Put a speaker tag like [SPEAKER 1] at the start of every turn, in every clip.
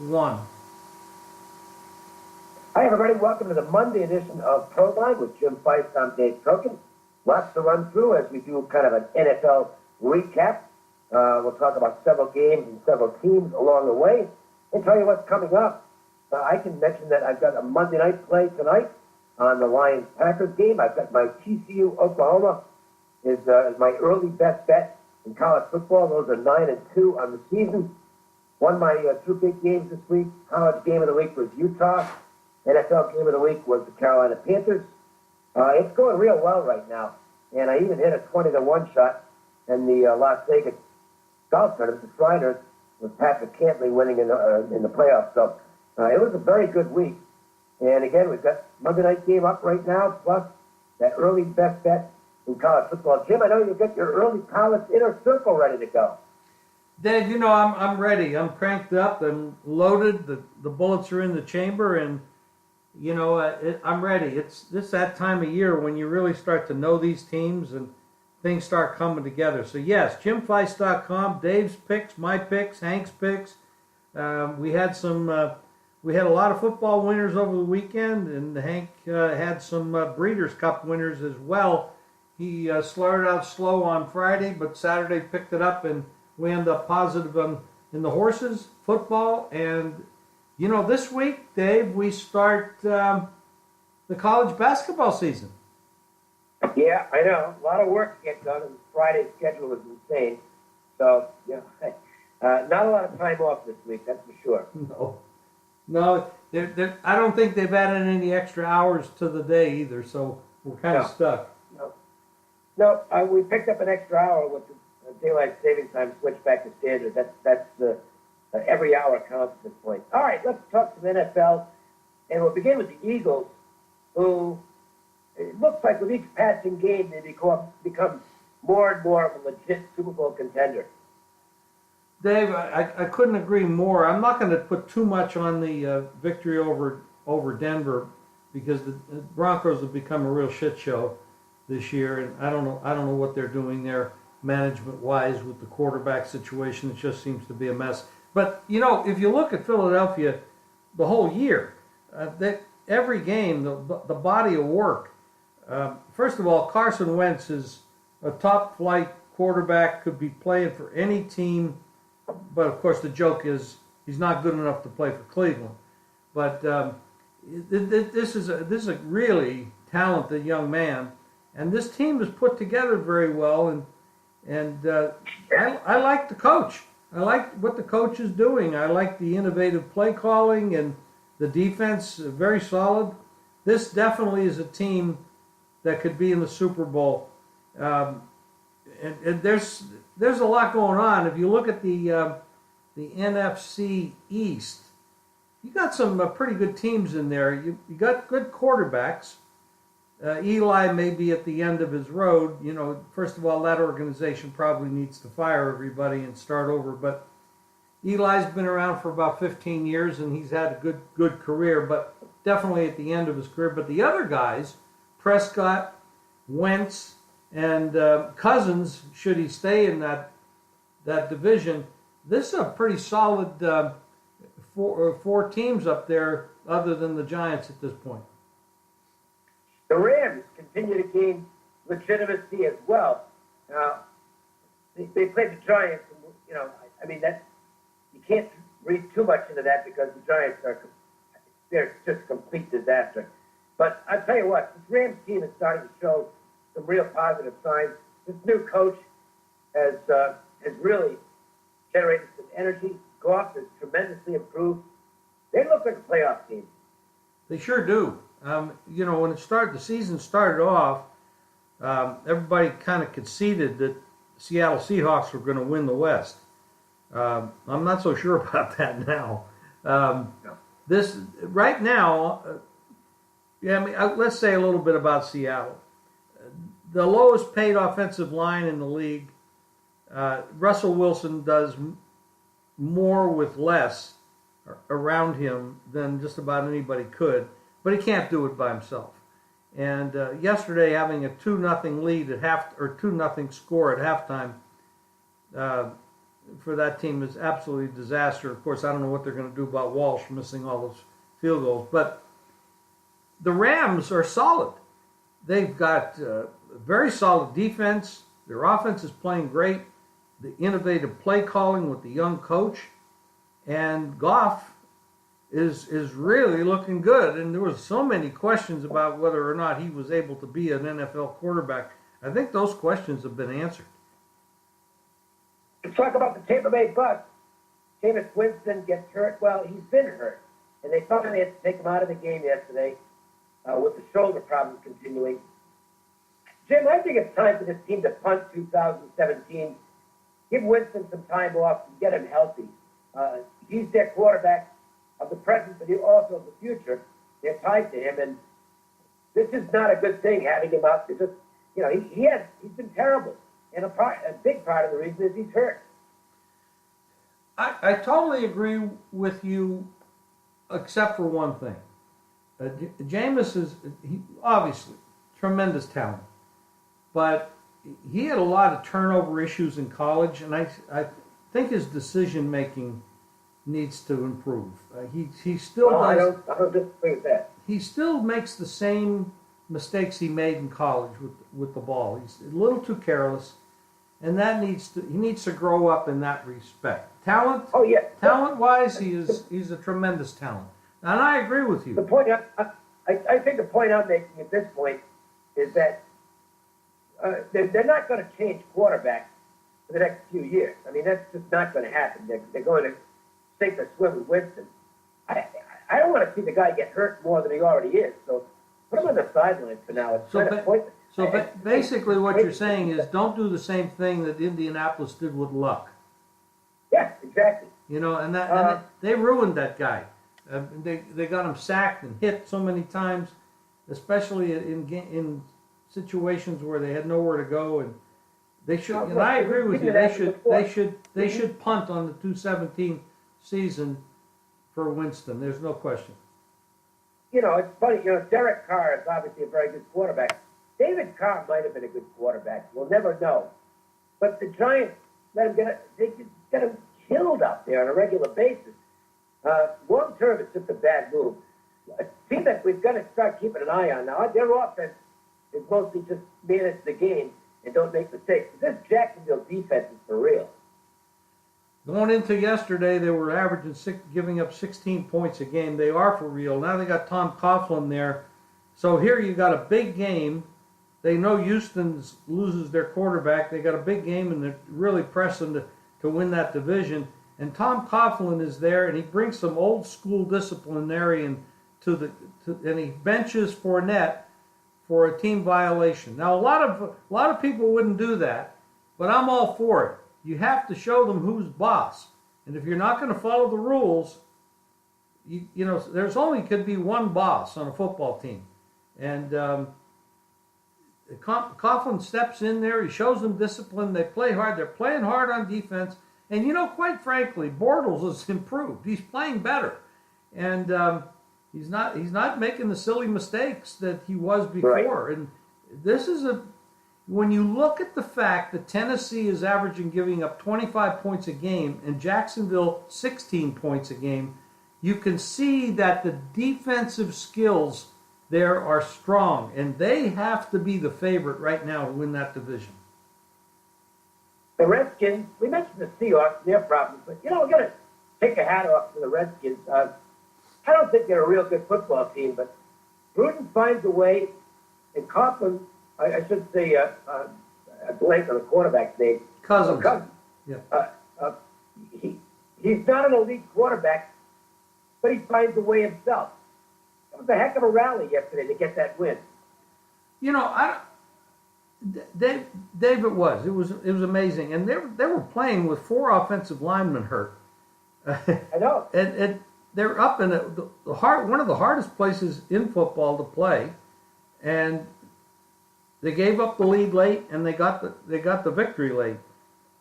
[SPEAKER 1] 1.
[SPEAKER 2] Hi, everybody. Welcome to the Monday edition of Proline with Jim Feist. I'm Dave Cokin. Lots to run through as we do kind of an NFL recap. We'll talk about several games and several teams along the way and tell you what's coming up. I can mention that I've got a Monday night play tonight on the Lions-Packers game. I've got my TCU-Oklahoma is my early best bet in college football. Those are 9-2 on the season. Won my two big games this week. College game of the week was Utah. NFL game of the week was the Carolina Panthers. It's going real well right now. And I even hit a 20-1 shot in the Las Vegas golf tournament, the Shriners, with Patrick Cantley winning in the playoffs. So it was a very good week. And again, we've got Monday night game up right now, plus that early best bet in college football. Jim, I know you've got your early college inner circle ready to go.
[SPEAKER 1] Dave, you know, I'm ready. I'm cranked up. I'm loaded. The bullets are in the chamber, and you know, I'm ready. It's that time of year when you really start to know these teams and things start coming together. So yes, JimFeist.com, Dave's picks, my picks, Hank's picks. We had a lot of football winners over the weekend, and Hank had some Breeders' Cup winners as well. He started out slow on Friday, but Saturday picked it up, and we ended up positive in the horses, football, and you know, this week, Dave, we start the college basketball season.
[SPEAKER 2] Yeah, I know. A lot of work to get done, and Friday's schedule is insane. So, you know, not a lot of time off this week, that's for sure.
[SPEAKER 1] No, I don't think they've added any extra hours to the day either, so we're kind of stuck.
[SPEAKER 2] No, we picked up an extra hour with the daylight savings time switched back to standard. That's the every hour counts at this point. All right, let's talk some NFL, and we'll begin with the Eagles, who it looks like with each passing game they become more and more of a legit Super Bowl contender.
[SPEAKER 1] Dave, I couldn't agree more. I'm not going to put too much on the victory over Denver because the Broncos have become a real shit show this year, and I don't know what they're doing there management-wise with the quarterback situation. It just seems to be a mess. But, you know, if you look at Philadelphia the whole year, every game, the body of work, first of all, Carson Wentz is a top-flight quarterback, could be playing for any team, but, of course, the joke is he's not good enough to play for Cleveland. But this is a really talented young man, and this team is put together very well, and I like the coach. I like what the coach is doing. I like the innovative play calling and the defense, very solid. This definitely is a team that could be in the Super Bowl. And there's a lot going on. If you look at the NFC East, you got some pretty good teams in there. You got good quarterbacks. Eli may be at the end of his road. You know, first of all, that organization probably needs to fire everybody and start over. But Eli's been around for about 15 years, and he's had a good career, but definitely at the end of his career. But the other guys, Prescott, Wentz, and Cousins, should he stay in that division, this is a pretty solid four teams up there other than the Giants at this point.
[SPEAKER 2] The Rams continue to gain legitimacy as well. Now, they played the Giants, and, you know, I mean, you can't read too much into that because the Giants they're just a complete disaster. But I'll tell you what, this Rams team is starting to show some real positive signs. This new coach has really generated some energy. Goff has tremendously improved. They look like a playoff team.
[SPEAKER 1] They sure do. You know, when the season started off, everybody kind of conceded that Seattle Seahawks were going to win the West. I'm not so sure about that now. This right now, let's say a little bit about Seattle. The lowest paid offensive line in the league. Russell Wilson does more with less around him than just about anybody could. But he can't do it by himself. And yesterday, having a 2-0 lead at 2-0 score at halftime, for that team is absolutely a disaster. Of course, I don't know what they're going to do about Walsh missing all those field goals, but the Rams are solid. They've got a very solid defense. Their offense is playing great. The innovative play calling with the young coach, and Goff is really looking good. And there was so many questions about whether or not he was able to be an NFL quarterback. I think those questions have been answered.
[SPEAKER 2] Let's talk about the Tampa Bay Bucks. Jameis Winston gets hurt. Well, he's been hurt, and they finally had to take him out of the game yesterday with the shoulder problems continuing. Jim, I think it's time for this team to punt 2017. Give Winston some time off and get him healthy. He's their quarterback of the present, but also of the future. They're tied to him, and this is not a good thing having him out. It's just, he's been terrible, and a big part of the reason is he's hurt.
[SPEAKER 1] I totally agree with you, except for one thing. Jameis is obviously tremendous talent, but he had a lot of turnover issues in college, and I think his decision making needs to improve. He still does.
[SPEAKER 2] I don't disagree with that.
[SPEAKER 1] He still makes the same mistakes he made in college with the ball. He's a little too careless, and he needs to grow up in that respect. Talent.
[SPEAKER 2] Oh yeah.
[SPEAKER 1] Talent-wise, he's a tremendous talent, and I agree with you.
[SPEAKER 2] The point I think the point I'm making at this point is that they're not going to change quarterbacks for the next few years. I mean, that's just not going to happen. They're going to sink or swim with Winston. I don't want to see the guy get hurt more than he already is. So put him on the sidelines for now.
[SPEAKER 1] So basically what you're saying is don't do the same thing that Indianapolis did with Luck.
[SPEAKER 2] Yes, exactly.
[SPEAKER 1] And they ruined that guy. They got him sacked and hit so many times, especially in situations where they had nowhere to go, and they should. And I agree with you. They should punt on the 2017 season for Winston. There's no question.
[SPEAKER 2] It's funny. Derek Carr is obviously a very good quarterback. David Carr might have been a good quarterback. We'll never know. But the Giants they get him killed out there on a regular basis. Long term, it's just a bad move. A team that we've got to start keeping an eye on now. Their offense is mostly just manage the game and don't make mistakes. This Jacksonville defense is for real.
[SPEAKER 1] Going into yesterday, they were averaging giving up 16 points a game. They are for real. Now they got Tom Coughlin there. So here you got a big game. They know Houston loses their quarterback. They got a big game, and they're really pressing to win that division. And Tom Coughlin is there, and he brings some old school disciplinarian and he benches Fournette for a team violation. Now a lot of people wouldn't do that, but I'm all for it. You have to show them who's boss, and if you're not going to follow the rules, there's only could be one boss on a football team, and Coughlin steps in there. He shows them discipline. They play hard. They're playing hard on defense. And quite frankly, Bortles has improved. He's playing better, and he's not making the silly mistakes that he was before. Right. And this is when you look at the fact that Tennessee is giving up 25 points a game and Jacksonville 16 points a game, you can see that the defensive skills there are strong, and they have to be the favorite right now to win that division.
[SPEAKER 2] The Redskins, we mentioned the Seahawks and their problems, but, we're going to take a hat off to the Redskins. I don't think they're a real good football team, but Gruden finds a way, and Coughlin, I should say, a blank on the quarterback's name.
[SPEAKER 1] Cousins.
[SPEAKER 2] Yeah. He's not an elite quarterback, but he finds a way himself. It was a heck of a rally yesterday to get that win.
[SPEAKER 1] Dave, it was amazing, and they were playing with 4 offensive linemen hurt.
[SPEAKER 2] I know.
[SPEAKER 1] and they're up in one of the hardest places in football to play, and they gave up the lead late, and they got the victory late.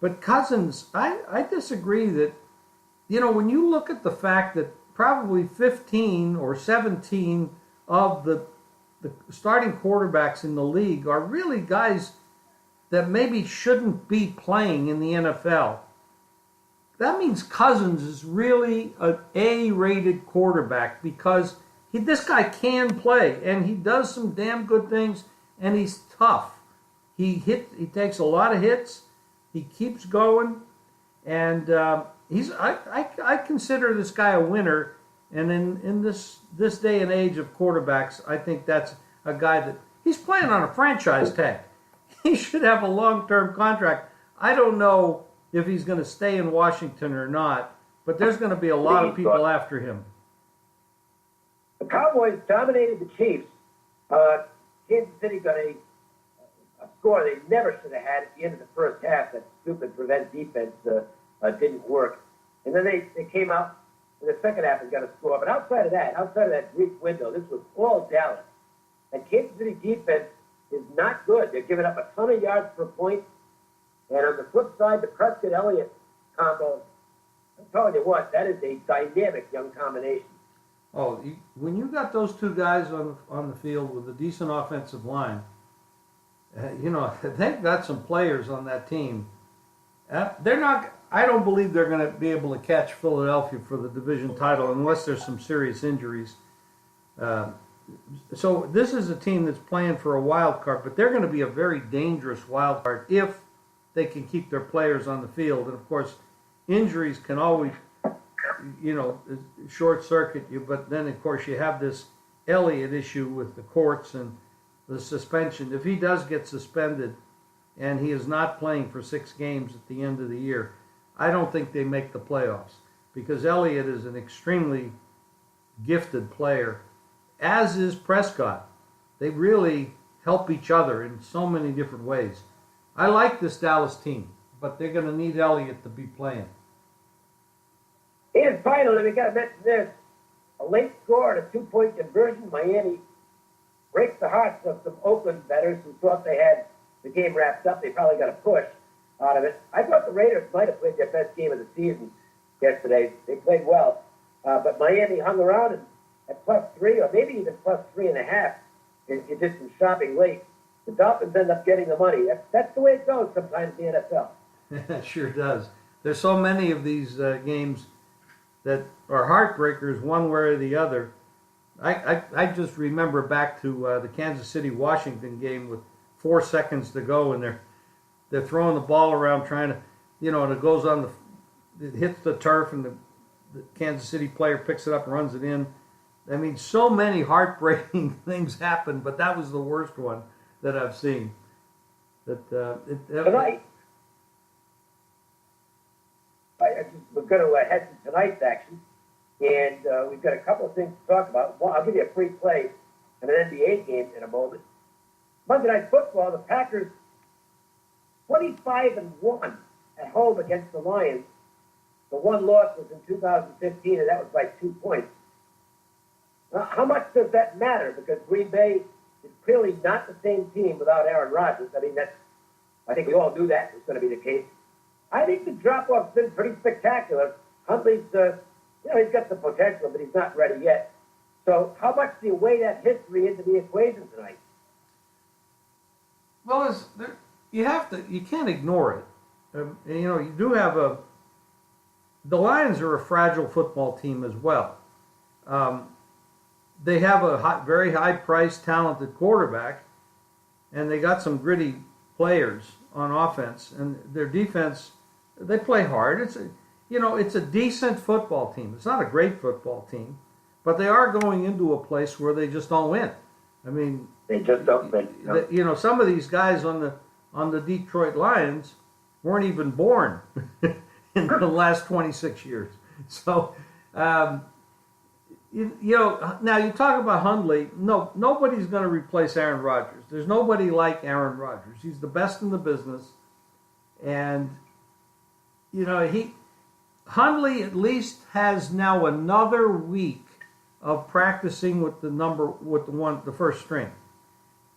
[SPEAKER 1] But Cousins, I disagree that when you look at the fact that probably 15 or 17 of the starting quarterbacks in the league are really guys that maybe shouldn't be playing in the NFL. that means Cousins is really an A-rated quarterback because this guy can play and he does some damn good things and he's tough. He takes a lot of hits. He keeps going, and I consider this guy a winner. And in this day and age of quarterbacks, I think that's a guy that he's playing on a franchise tag. He should have a long-term contract. I don't know if he's going to stay in Washington or not, but there's going to be a lot of people after him.
[SPEAKER 2] The Cowboys dominated the Chiefs. Kansas City got a score they never should have had at the end of the first half. That stupid prevent defense didn't work. And then they came out in the second half and got a score. But outside of that brief window, this was all Dallas. And Kansas City defense is not good. They're giving up a ton of yards per point. And on the flip side, the Prescott-Elliott combo, I'm telling you what, that is a dynamic young combination.
[SPEAKER 1] Oh, when you got those two guys on the field with a decent offensive line, they've got some players on that team. They're not. I don't believe they're going to be able to catch Philadelphia for the division title unless there's some serious injuries. So this is a team that's playing for a wild card, but they're going to be a very dangerous wild card if they can keep their players on the field. And of course, injuries can always, short circuit you. But then of course you have this Elliott issue with the courts and the suspension. If he does get suspended and he is not playing for 6 games at the end of the year, I don't think they make the playoffs because Elliott is an extremely gifted player, as is Prescott. They really help each other in so many different ways. I like this Dallas team, but they're going to need Elliott to be playing.
[SPEAKER 2] And finally, we got to mention this. A late score and a 2-point conversion. Miami breaks the hearts of some Oakland bettors who thought they had the game wrapped up. They probably got a push out of it. I thought the Raiders might have played their best game of the season yesterday. They played well. But Miami hung around and at +3 or maybe even +3.5. You did some shopping late. The Dolphins end up getting the money. That's the way it goes sometimes in the NFL.
[SPEAKER 1] It sure does. There's so many of these games that are heartbreakers one way or the other. I just remember back to the Kansas City-Washington game with 4 seconds to go, and they're throwing the ball around trying to, and it goes on it hits the turf, and the Kansas City player picks it up and runs it in. I mean, so many heartbreaking things happen, but that was the worst one that I've seen.
[SPEAKER 2] Tonight, we're going to head to tonight's action, and we've got a couple of things to talk about. Well, I'll give you a free play in an NBA game in a moment. Monday Night Football, the Packers 25-1 at home against the Lions. The one loss was in 2015, and that was by 2 points. Now, how much does that matter? Because Green Bay is clearly not the same team without Aaron Rodgers. I think we all knew that was going to be the case. I think the drop-off's been pretty spectacular. Huntley's, he's got the potential, but he's not ready yet. So how much do you weigh that history into the equation tonight?
[SPEAKER 1] Well, you can't ignore it. You do have the Lions are a fragile football team as well. They have a very high-priced, talented quarterback, and they got some gritty players on offense, and their defense, they play hard. It's a decent football team. It's not a great football team, but they are going into a place where they just don't win. I mean,
[SPEAKER 2] they just don't win. No.
[SPEAKER 1] Some of these guys on the Detroit Lions weren't even born in the last 26 years. So, now you talk about Hundley. No, nobody's going to replace Aaron Rodgers. There's nobody like Aaron Rodgers. He's the best in the business, and Hundley at least has now another week of practicing with the first string,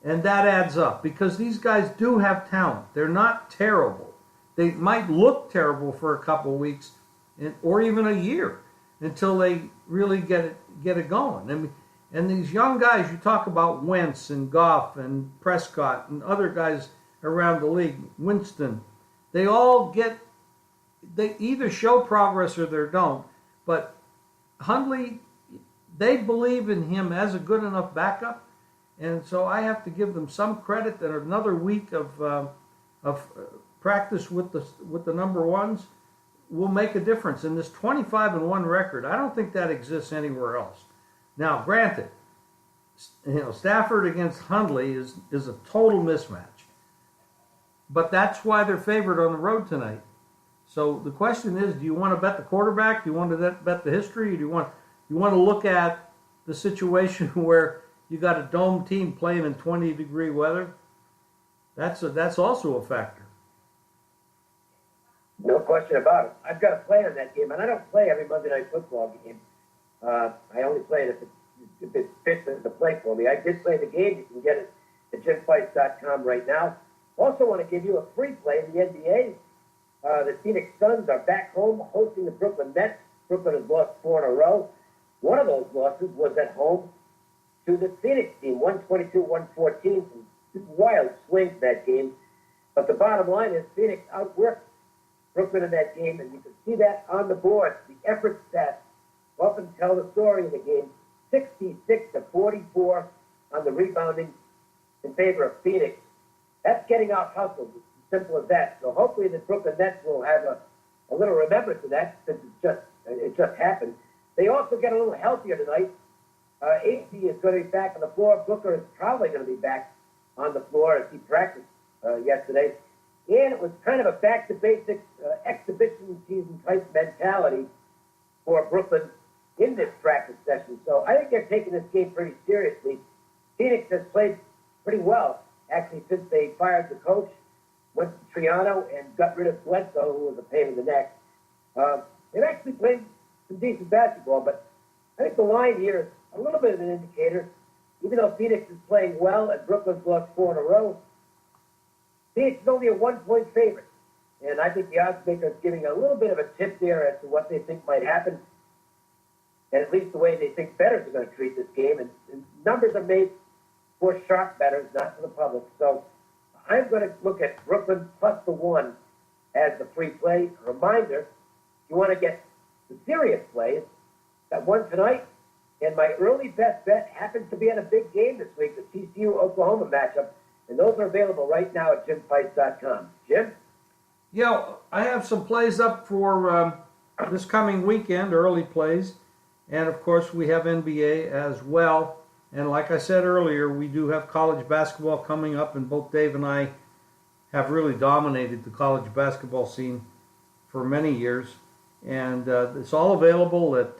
[SPEAKER 1] and that adds up because these guys do have talent. They're not terrible. They might look terrible for a couple of weeks, or even a year, until they really get it going. And these young guys, you talk about Wentz and Goff and Prescott and other guys around the league, Winston, they all get they either show progress or they don't. But Hundley, they believe in him as a good enough backup, and so I have to give them some credit that another week of practice with the number ones will make a difference in this 25-1 record. I don't think that exists anywhere else. Now, granted, Stafford against Hundley is a total mismatch, but that's why they're favored on the road tonight. So the question is, do you want to bet the quarterback? Do you want to bet the history? Or do you want to look at the situation where you got a dome team playing in 20-degree weather? That's also a factor.
[SPEAKER 2] No question about it. I've got to play on that game, and I don't play every Monday Night Football game. I only play it if it fits into play for me. I did play the game. You can get it at JimFeist.com right now. Also want to give you a free play in the NBA. The Phoenix Suns are back home hosting the Brooklyn Nets. Brooklyn has lost 4 in a row. One of those losses was at home to the Phoenix team, 122-114. Some wild swings that game. But the bottom line is Phoenix outworked Brooklyn in that game, and you can see that on the board. The effort stats often tell the story of the game. 66-44 on the rebounding in favor of Phoenix. That's getting out hustled. It's as simple as that. So hopefully the Brooklyn Nets will have a little remembrance of that, since it just happened. They also get a little healthier tonight. AC is going to be back on the floor. Booker is probably going to be back on the floor as he practiced yesterday. And it was kind of a back-to-basics exhibition season type mentality for Brooklyn in this practice session. So I think they're taking this game pretty seriously. Phoenix has played pretty well, actually, since they fired the coach, went to Triano, and got rid of Bledsoe, who was a pain in the neck. They've actually played some decent basketball, but I think the line here is a little bit of an indicator. Even though Phoenix is playing well and Brooklyn's lost 4 in a row, Phoenix is only a 1-point favorite. And I think the odds maker is giving a little bit of a tip there as to what they think might happen, and at least the way they think bettors are going to treat this game. And numbers are made for sharp bettors, not for the public. So I'm going to look at Brooklyn plus the 1 as the free play. A reminder, if you want to get the serious plays, that one tonight, and my early best bet happens to be on a big game this week, the TCU-Oklahoma matchup. And those are available right now at JimFeist.com. Jim?
[SPEAKER 1] Yeah, I have some plays up for this coming weekend, early plays. And, of course, we have NBA as well. And like I said earlier, we do have college basketball coming up, and both Dave and I have really dominated the college basketball scene for many years. And it's all available at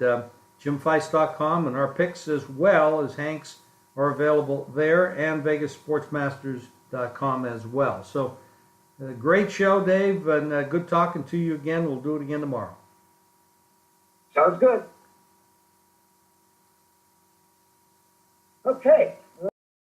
[SPEAKER 1] JimFeist.com, and our picks as well as Hank's are available there, and VegasSportsMasters.com as well. So, great show, Dave, and good talking to you again. We'll do it again tomorrow.
[SPEAKER 2] Sounds good.